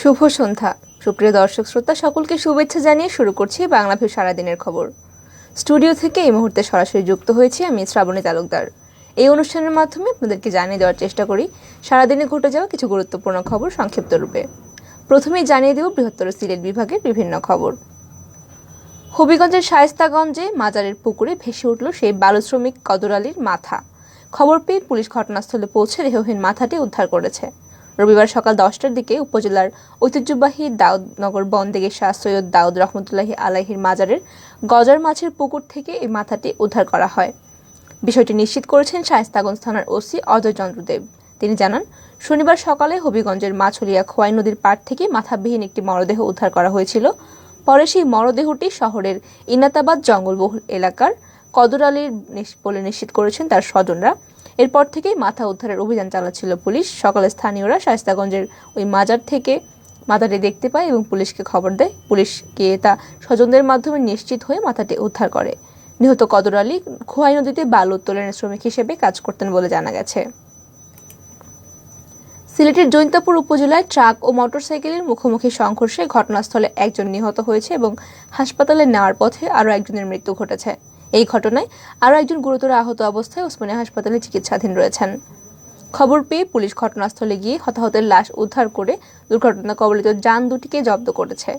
শুভ সন্ধ্যা সুপ্রিয় দর্শক শ্রোতা সকলকে শুভেচ্ছা জানিয়ে শুরু করছি বাংলাভিউ সারাদিনের খবর। স্টুডিও থেকে এই মুহূর্তে সরাসরি যুক্ত হয়েছি আমি শ্রাবণী তালুকদার। এই অনুষ্ঠানের মাধ্যমে আপনাদেরকে জানিয়ে দেওয়ার চেষ্টা করি সারাদিনে ঘটে যাওয়া কিছু গুরুত্বপূর্ণ খবর সংক্ষিপ্ত রূপে। প্রথমেই জানিয়ে দেব বৃহত্তর সিলেট বিভাগের বিভিন্ন খবর। হবিগঞ্জের শায়েস্তাগঞ্জে মাজারের পুকুরে ভেসে উঠল সেই বালু শ্রমিক কদর আলীর মাথা। খবর পেয়ে পুলিশ ঘটনাস্থলে পৌঁছে দেহহীন মাথাটি উদ্ধার করেছে। রবিবার সকাল 10টার দিকে উপজেলার ঐতিহ্যবাহী দাউদনগর বন্দেগী শাহ সৈয়দ দাউদ রহমতুল্লাহি আলাইহির মাজারের গজার মাছের পুকুর থেকে এই মাথাটি উদ্ধার করা হয়। বিষয়টি নিশ্চিত করেছেন শায়েস্তাগঞ্জ থানার ওসি অজয় চন্দ্র দেব। তিনি জানান, শনিবার সকালে হবিগঞ্জের মাছলিয়া খোয়াই নদীর পাড় থেকে মাথাবিহীন একটি মরদেহ উদ্ধার করা হয়েছিল। পরে সেই মরদেহটি শহরের ইনাতাবাদ জঙ্গলবহুল এলাকার কদর আলীর বলে নিশ্চিত করেছেন তার স্বজনরা। এরপর থেকেই মাথা উদ্ধারের অভিযান চালাচ্ছিল পুলিশ। সকালে স্থানীয়রা শায়েস্তাগঞ্জের ওই মাজার থেকে মাথাটি দেখতে পায় এবং পুলিশকে খবর দেয়। পুলিশ গিয়ে তা স্বজনদের মাধ্যমে নিশ্চিত হয়ে মাথাটি উদ্ধার করে। নিহত কদর আলী খোয়াই নদীতে বালু উত্তোলনের শ্রমিক হিসেবে কাজ করতেন বলে জানা গেছে। সিলেটের জৈন্তাপুর উপজেলায় ট্রাক ও মোটরসাইকেলের মুখোমুখি সংঘর্ষে ঘটনাস্থলে একজন নিহত হয়েছে এবং হাসপাতালে নেওয়ার পথে আরও একজনের মৃত্যু ঘটেছে। এই ঘটনায় আরও একজন গুরুতর আহত অবস্থায় ওসমানিয়া হাসপাতালে চিকিৎসাধীন রয়েছেন। খবর পেয়ে পুলিশ ঘটনাস্থলে গিয়ে হতাহতের লাশ উদ্ধার করে দুর্ঘটনা কবলিত যান দুটিকে জব্দ করেছে।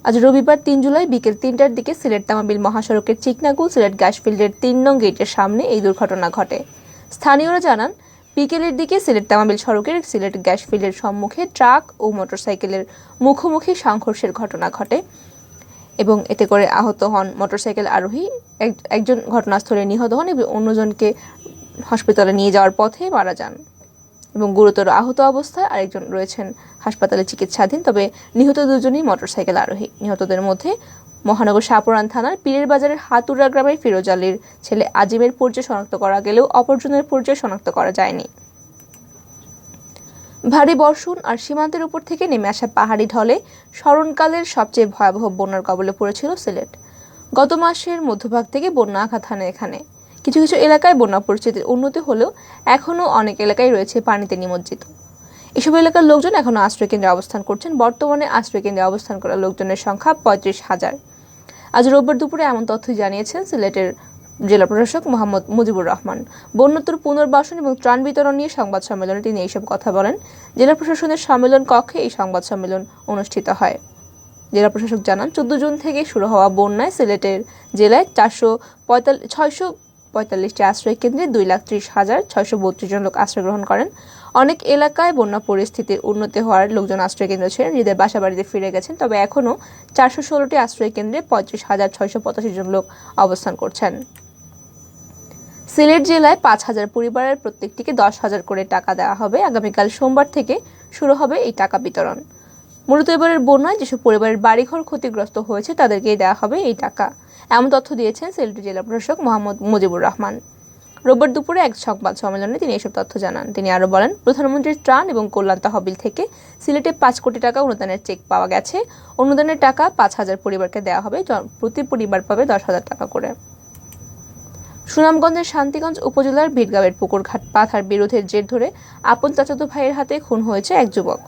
আজ রবিবার 3 জুলাই বিকেল 3টার দিকে সিলেট তামাবিল মহাসড়কের চিকনাগুল সিলেট গ্যাস ফিল্ডের 3 নং গেটের সামনে এই দুর্ঘটনা ঘটে। স্থানীয়রা জানান, বিকেলের দিকে সিলেট তামাবিল সড়কের সিলেট গ্যাস ফিল্ডের সম্মুখে ট্রাক ও মোটরসাইকেলের মুখোমুখি সংঘর্ষের ঘটনা ঘটে এবং এতে করে আহত হন মোটরসাইকেল আরোহী। একজন ঘটনাস্থলে নিহত হন এবং অন্যজনকে হাসপাতালে নিয়ে যাওয়ার পথে মারা যান এবং গুরুতর আহত অবস্থায় আরেকজন রয়েছেন হাসপাতালে চিকিৎসাধীন। তবে নিহত দুজনই মোটরসাইকেল আরোহী। নিহতদের মধ্যে মহানগর শাহপুরান থানার পীরের বাজারের হাতুরা গ্রামের ফিরোজ আলীর ছেলে আজিমের পরিচয় শনাক্ত করা গেলেও অপরজনের পরিচয় শনাক্ত করা যায়নি। ভারী বর্ষণ আর সীমান্তের উপর থেকে নেমে আসা পাহাড়ি ঢলে স্মরণকালের সবচেয়ে ভয়াবহ বন্যার কবলে পড়েছিল সিলেট। গত মাসের মধ্যভাগ থেকে বন্যা আঘাত হানে এখানে। কিছু কিছু এলাকায় বন্যা পরিস্থিতির উন্নতি হলেও এখনও অনেক এলাকায় রয়েছে পানিতে নিমজ্জিত। এসব এলাকার লোকজন এখনও আশ্রয়কেন্দ্রে অবস্থান করছেন। বর্তমানে আশ্রয়কেন্দ্রে অবস্থান করা লোকজনের সংখ্যা 35,000। আজ রোববার দুপুরে এমন তথ্য জানিয়েছেন সিলেটের জেলা প্রশাসক মোহাম্মদ মুজিবুর রহমান। বন্যোত্তর পুনর্বাসন এবং ত্রাণ বিতরণ নিয়ে সংবাদ সম্মেলনে তিনি এইসব কথা বলেন। জেলা প্রশাসনের সম্মেলন কক্ষে এই সংবাদ সম্মেলন অনুষ্ঠিত হয়। জেলা প্রশাসক জানান, 14 জুন থেকে শুরু হওয়া বন্যায় সিলেটের জেলায় 645টি আশ্রয় কেন্দ্রে 2,30,632 জন লোক আশ্রয় গ্রহণ করেন। অনেক এলাকায় বন্যা পরিস্থিতির উন্নতি হওয়ার লোকজন আশ্রয় কেন্দ্র ছেড়ে নিজেদের বাসা বাড়িতে ফিরে গেছেন। তবে এখনও 416টি আশ্রয় কেন্দ্রে 35,685 জন লোক অবস্থান করছেন। সিলেট জেলায় 5,000 পরিবারের প্রত্যেকটিকে 10,000 করে টাকা দেওয়া হবে। আগামীকাল সোমবার থেকে শুরু হবে এই টাকা বিতরণ। মূলত এবারের বন্যায় যেসব পরিবারের বাড়িঘর ক্ষতিগ্রস্ত হয়েছে তাদেরকেই দেওয়া হবে এই টাকা। এমন তথ্য দিয়েছেন সিলেটের জেলা প্রশাসক মোহাম্মদ মুজিবুর রহমান। রোববার দুপুরে এক সংবাদ সম্মেলনে তিনি এসব তথ্য জানান। তিনি আরও বলেন, প্রধানমন্ত্রীর ত্রাণ এবং কল্যাণ তহবিল থেকে সিলেটে 5 কোটি টাকা অনুদানের চেক পাওয়া গেছে। অনুদানের টাকা 5,000 পরিবারকে দেওয়া হবে। প্রতি পরিবার পাবে 10,000 টাকা করে। সুনামগঞ্জের শান্তিগঞ্জ উপজেলার বীরগাঁওয়ের পুকুরঘাট পাথার বিরোধের জের ধরে আপন চাচাতো ভাইয়ের হাতে খুন হয়েছে এক যুবক।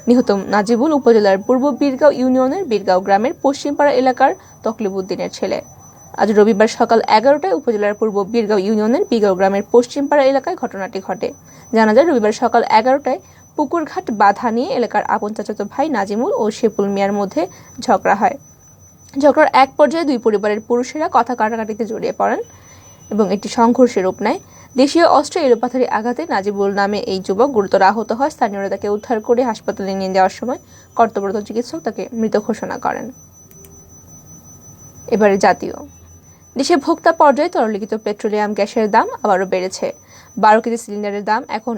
নিহত নাজিবুল উপজেলার পূর্ব বীরগাঁও ইউনিয়নের বীরগাঁও গ্রামের পশ্চিমপাড়া এলাকার তকলিবউদ্দিনের ছেলে। আজ রবিবার সকাল 11টায় উপজেলার পূর্ব বীরগাঁও ইউনিয়নের বীরগাঁও গ্রামের পশ্চিমপাড়া এলাকায় ঘটনাটি ঘটে। জানা যায়, রবিবার সকাল 11টায় পুকুরঘাট বাধা নিয়ে এলাকার আপন চাচাতো ভাই নাজিমুল ও শেপুল মিয়ার মধ্যে ঝগড়া হয়। ঝগড়ার এক পর্যায়ে দুই পরিবারের পুরুষেরা কথা কাটাকাটিতে জড়িয়ে পড়েন এবং একটি সংঘর্ষের রূপ নেয়। দেশীয় অস্ত্রে এলোপাথারি আঘাতে নাজিবুল নামে এই যুবক গুরুতর আহত হয়। স্থানীয়রা তাকে উদ্ধার করে হাসপাতালে নিয়ে যাওয়ার সময় কর্তব্যরত চিকিৎসক তাকে মৃত ঘোষণা করেন। এবারে জাতীয়। দেশে ভোক্তা পর্যায়ে তরলীকৃত পেট্রোলিয়াম গ্যাসের দাম আবারও বেড়েছে। 12 কেজি সিলিন্ডারের দাম এখন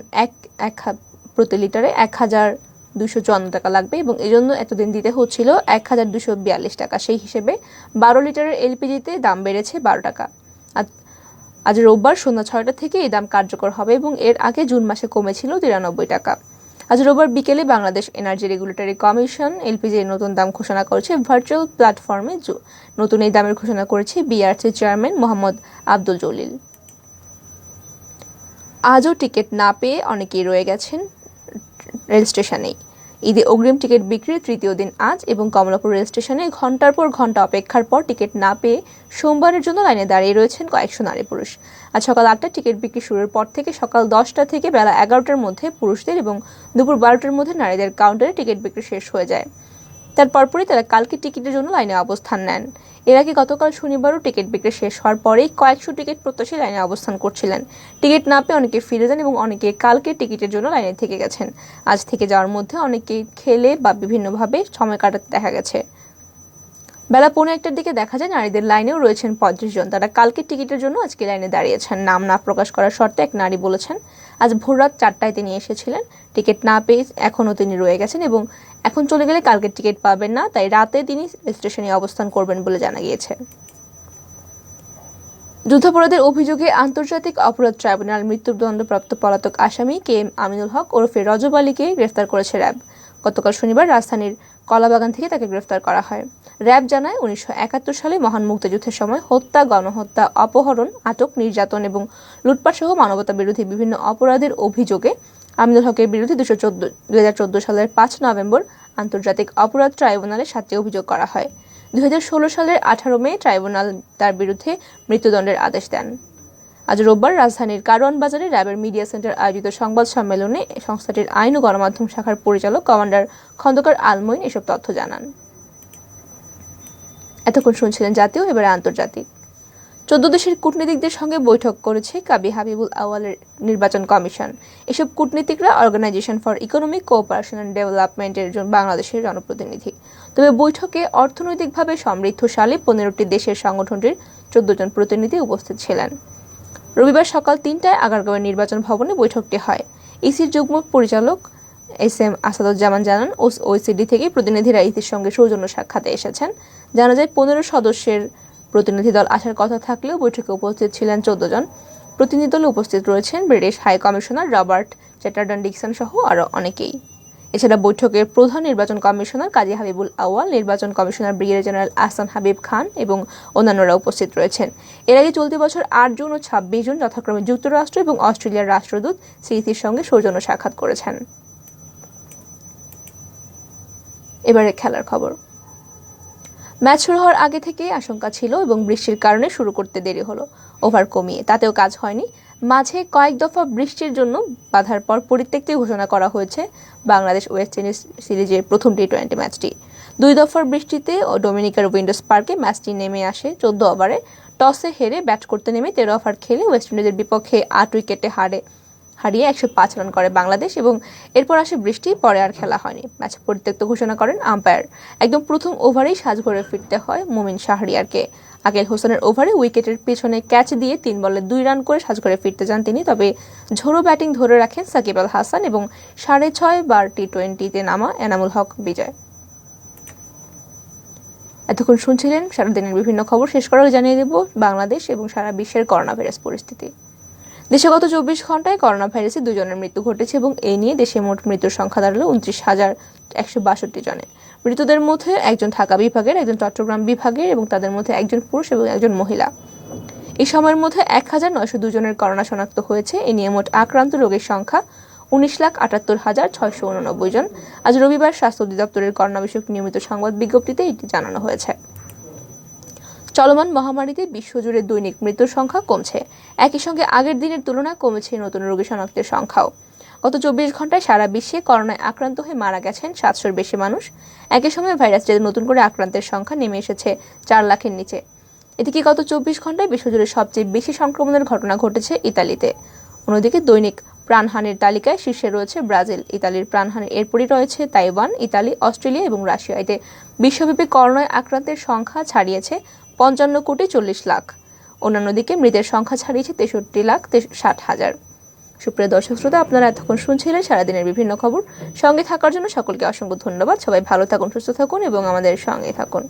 প্রতি লিটারে 1,254 টাকা লাগবে এবং এজন্য এতদিন দিতে হচ্ছিল 1,242 টাকা। সেই হিসেবে 12 লিটারের এলপিজিতে দাম বেড়েছে 12 টাকা। আজ রোববার সন্ধ্যা 6টা থেকে এই দাম কার্যকর হবে এবং এর আগে জুন মাসে কমেছিল 93 টাকা। আজ রোববার বিকেলে বাংলাদেশ এনার্জি রেগুলেটরি কমিশন এলপিজির নতুন দাম ঘোষণা করেছে। ভার্চুয়াল প্ল্যাটফর্মে নতুন এই দামের ঘোষণা করেছে বিআরসি চেয়ারম্যান মোহাম্মদ আব্দুল জলিল। আজও টিকিট না পেয়ে অনেকেই রয়ে গেছেন রেল স্টেশনেই। ঈদে অগ্রিম টিকিট বিক্রির তৃতীয় দিন আজ এবং কমলাপুর রেল স্টেশনে ঘন্টার পর ঘন্টা অপেক্ষার পর টিকিট না পেয়ে সোমবারের জন্য লাইনে দাঁড়িয়ে রয়েছেন কয়েকশো নারী পুরুষ। আজ সকাল 8টায় টিকিট বিক্রি শুরুর পর থেকে সকাল 10টা থেকে বেলা 11টার মধ্যে পুরুষদের এবং দুপুর 12টার মধ্যে নারীদের কাউন্টারে টিকিট বিক্রি শেষ হয়ে যায়। তার পরপরই তারা কালকে টিকিটের জন্য লাইনে অবস্থান নেন। এর আগে গতকাল শনিবারও টিকিট বিক্রি শেষ হওয়ার পরেই কয়েকশো টিকিট প্রত্যাশী লাইনে অবস্থান করছিলেন। টিকিট না পেয়ে অনেকে ফিরে যান এবং অনেকে কালকে টিকিটের জন্য লাইনে থেকে গেছেন। আজ থেকে যাওয়ার মধ্যে অনেকেই খেলে বা বিভিন্নভাবে সময় কাটাতে দেখা গেছে। বেলা 1:15টার দিকে দেখা যায় নারীদের লাইনেও রয়েছেন 35 জন। তারা কালকে টিকিটের জন্য আজকে লাইনে দাঁড়িয়েছেন। নাম না প্রকাশ করার শর্তে এক নারী বলেছেন, আজ ভোররাত 4টায় তিনি এসেছিলেন, টিকিট না পেয়ে এখনও তিনি রয়ে গেছেন এবং এখন চলে গেলে কালকে টিকিট পাবেন না, তাই রাতে তিনি স্টেশনে অবস্থান করবেন বলে জানা গিয়েছে। যুদ্ধাপরাধের অভিযোগে আন্তর্জাতিক অপরাধ ট্রাইব্যুনাল মৃত্যুদণ্ডপ্রাপ্ত পলাতক আসামি KM আমিনুল হক ওরফে রজব আলীকে গ্রেফতার করেছে র্যাব। গতকাল শনিবার রাজধানীর কলাবাগান থেকে তাকে গ্রেফতার করা হয়। র্যাব জানায় 1971 সালে মহান মুক্তিযুদ্ধের সময় হত্যা, গণহত্যা, অপহরণ, আটক, নির্যাতন এবং লুটপাট সহ মানবতা বিরোধী বিভিন্ন অপরাধের অভিযোগে আমিনুল হকের বিরুদ্ধে 2014 সালের 5 নভেম্বর আন্তর্জাতিক অপরাধ ট্রাইব্যুনালে 7টি অভিযোগ করা হয়। 2016 সালের 18 মে ট্রাইব্যুনাল তার বিরুদ্ধে মৃত্যুদণ্ডের আদেশ দেন। আজ রোববার রাজধানীর কারওয়ান বাজারে র্যাবের মিডিয়া সেন্টার আয়োজিত সংবাদ সম্মেলনে সংস্থাটির আইন ও গণমাধ্যম শাখার পরিচালক কমান্ডার খন্দকার আলমইন এসব তথ্য জানান। এতক্ষণ শুনছিলেন জাতীয়, এবারে আন্তর্জাতিক। 14 দেশের কূটনীতিকদের সঙ্গে বৈঠক করেছে কাবি হাবিবুল আওয়ালের নির্বাচন কমিশন। এসব কূটনীতিকরা organisation for economic cooperation and ডেভেলপমেন্টের বাংলাদেশের জনপ্রতিনিধি। তবে বৈঠকে অর্থনৈতিকভাবে সমৃদ্ধশালী 15টি দেশের সংগঠনটির 14 জন প্রতিনিধি উপস্থিত ছিলেন। রবিবার সকাল 3টায় আগারগাঁওয়ের নির্বাচন ভবনে বৈঠকটি হয়। ইসির যুগ্ম পরিচালক SM আসাদুজ্জামান জানান, OECD থেকে প্রতিনিধিরা ইসির সঙ্গে সৌজন্য সাক্ষাতে এসেছেন। জানা যায় 15 সদস্যের প্রতিনিধি দল আসার কথা থাকলেও বৈঠকে উপস্থিত ছিলেন 14 জন। প্রতিনিধি দলে উপস্থিত রয়েছেন British high commissioner Robert Chatterton Dickson সহ আরও অনেকেই। এছাড়া বৈঠকে প্রধান নির্বাচন কমিশনার কাজী হাবিবুল আওয়াল, নির্বাচন commissioner brigadier general Ahsan Habib Khan এবং অন্যান্যরা উপস্থিত রয়েছেন। এর আগে চলতি বছর 8 জুন ও 26 জুন যথাক্রমে যুক্তরাষ্ট্র এবং অস্ট্রেলিয়ার রাষ্ট্রদূত সিইসির সঙ্গে সৌজন্য সাক্ষাৎ করেছেন। এবারে খেলার খবর। ম্যাচ শুরু হওয়ার আগে থেকেই আশঙ্কা ছিল এবং বৃষ্টির কারণে শুরু করতে দেরি হলো। ওভার কমিয়ে তাতেও কাজ হয়নি। মাঝে কয়েক দফা বৃষ্টির জন্য বাধার পর পরিত্যক্ত ঘোষণা করা হয়েছে বাংলাদেশ ওয়েস্ট ইন্ডিজ সিরিজের প্রথম টি20 ম্যাচটি। 2 দফার বৃষ্টিতে ডোমিনিকার উইন্ডোজ পার্কে ম্যাচটি নেমে আসে। 14 ওভারে টসে হেরে ব্যাট করতে নেমে 13 ওভার খেলে ওয়েস্ট ইন্ডিজের বিপক্ষে 8 উইকেটে হারিয়ে 105 রান করে বাংলাদেশ এবং এরপর আসে বৃষ্টি, পরে আর খেলা হয়নি। ম্যাচ পরিত্যক্ত ঘোষণা করেন আম্পায়ার। একদম প্রথম ওভারেই সাজঘরে ফিরতে হয় মুমিন শাহরিয়ারকে। আকেল হোসেনের ওভারে উইকেটের পেছনে ক্যাচ দিয়ে 3 বলে 2 রান করে সাজঘরে ফিরতে যান তিনি। তবে ঝোড়ো ব্যাটিং ধরে রাখেন সাকিব আল হাসান এবং 6.5 বার টি20তে নামা এনামুল হক বিজয়। এতক্ষণ শুনছিলেন সারাদিনের বিভিন্ন খবর। শেষ করার জানিয়ে দেব বাংলাদেশ এবং সারা বিশ্বের করোনা ভাইরাস পরিস্থিতি। দেশে গত 24 ঘন্টায় করোনা ভাইরাসে 2 জনের মৃত্যু ঘটেছে এবং এই নিয়ে দেশে মোট মৃত্যুর সংখ্যা দাঁড়ালো 29,162 জনে। মৃতদের মধ্যে একজন ঢাকা বিভাগের, একজন চট্টগ্রাম বিভাগের এবং তাদের মধ্যে একজন পুরুষ এবং একজন মহিলা। এই সময়ের মধ্যে 1902 জনের করোনা শনাক্ত হয়েছে। এ নিয়ে মোট আক্রান্ত রোগীর সংখ্যা 19,78,689 জন। আজ রবিবার স্বাস্থ্য অধিদপ্তরের করোনা বিষয়ক নিয়মিত সংবাদ বিজ্ঞপ্তিতে এটি জানানো হয়েছে। চলমান মহামারীতে বিশ্বজুড়ে দৈনিক মৃত্যুর সংখ্যা কমছে। একই সঙ্গে আগের দিনের তুলনায় কমেছে নতুন রোগী শনাক্তের সংখ্যাও। গত 24 ঘন্টায় সারা বিশ্বে করোনায় আক্রান্ত হয়ে মারা গেছেন 700-র বেশি মানুষ। একই সময় ভাইরাসটিতে নতুন করে আক্রান্তের সংখ্যা নেমে এসেছে 4 লাখের নিচে। এদিকে গত 24 ঘন্টায় বিশ্বজুড়ে সবচেয়ে বেশি সংক্রমণের ঘটনা ঘটেছে ইতালিতে। অন্যদিকে দৈনিক প্রাণহানির তালিকায় শীর্ষে রয়েছে ব্রাজিল। ইতালির প্রাণহানির এরপরই রয়েছে তাইওয়ান, ইতালি, অস্ট্রেলিয়া এবং রাশিয়া। এতে বিশ্বব্যাপী করোনায় আক্রান্তের সংখ্যা ছাড়িয়েছে 55,40,00,000। অন্যান্য দিকে মৃতের সংখ্যা ছাড়িয়েছে 63,60,000। সুপ্রিয় দর্শক শ্রোতা, আপনারা এতক্ষণ শুনছিলেন সারাদিনের বিভিন্ন খবর। সঙ্গে থাকার জন্য সকলকে অসংখ্য ধন্যবাদ। সবাই ভালো থাকুন, সুস্থ থাকুন এবং আমাদের সঙ্গে থাকুন।